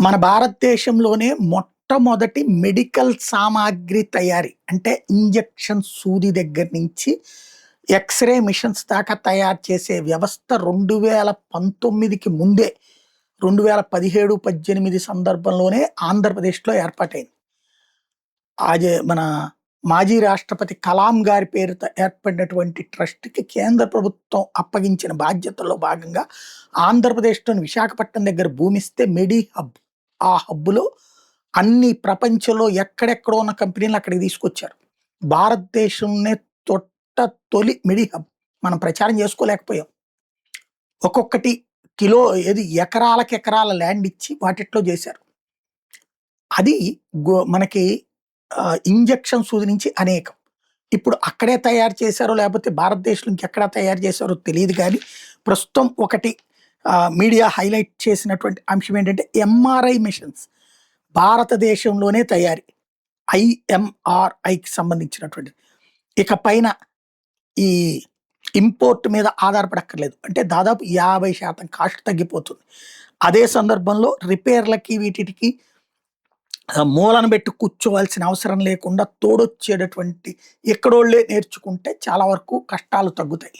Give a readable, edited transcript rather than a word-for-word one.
మన భారతదేశంలోనే మొట్టమొదటి మెడికల్ సామాగ్రి తయారీ అంటే ఇంజెక్షన్ సూది దగ్గర నుంచి ఎక్స్‌రే మిషన్స్ దాకా తయారు చేసే వ్యవస్థ 2019కి ముందే 2017, 18 సందర్భంలోనే ఆంధ్రప్రదేశ్‌లో ఏర్పాటైంది. మన మాజీ రాష్ట్రపతి కలాం గారి పేరుతో ఏర్పడినటువంటి ట్రస్ట్‌కి కేంద్ర ప్రభుత్వం అప్పగించిన బాధ్యతల్లో భాగంగా ఆంధ్రప్రదేశ్‌లోని విశాఖపట్నం దగ్గర భూమిస్తే మెడి హబ్. ఆ హబ్‌లో అన్ని ప్రపంచంలో ఎక్కడెక్కడో ఉన్న కంపెనీలను అక్కడికి తీసుకొచ్చారు. భారతదేశంనే తొలి మెడి హబ్. మనం ప్రచారం చేసుకోలేకపోయాం. ఒక్కొక్కటి కిలో ఎకరాలకు ఎకరాల ల్యాండ్ ఇచ్చి వాటిట్లో చేశారు. అది మనకి ఇంజెక్షన్ సూది నుంచి అనేకం. ఇప్పుడు అక్కడే తయారు చేశారో లేకపోతే భారతదేశంలో ఇంకెక్కడ తయారు చేశారో తెలీదు గానీ, ప్రస్తుతం ఒకటి మీడియా హైలైట్ చేసినటువంటి అంశం ఏంటంటే ఎంఆర్ఐ మిషన్స్ భారతదేశంలోనే తయారీ. ఐఎంఆర్ఐకి సంబంధించినటువంటిది. ఇక పైన ఈ ఇంపోర్ట్ మీద ఆధారపడక్కర్లేదు. అంటే దాదాపు 50% కాస్ట్ తగ్గిపోతుంది. అదే సందర్భంలో రిపేర్‌లకి వీటికి మూలన పెట్టి కూర్చోవాల్సిన అవసరం లేకుండా తోడొచ్చేటటువంటి ఎక్కడోళ్ళే నేర్చుకుంటే చాలా వరకు కష్టాలు తగ్గుతాయి.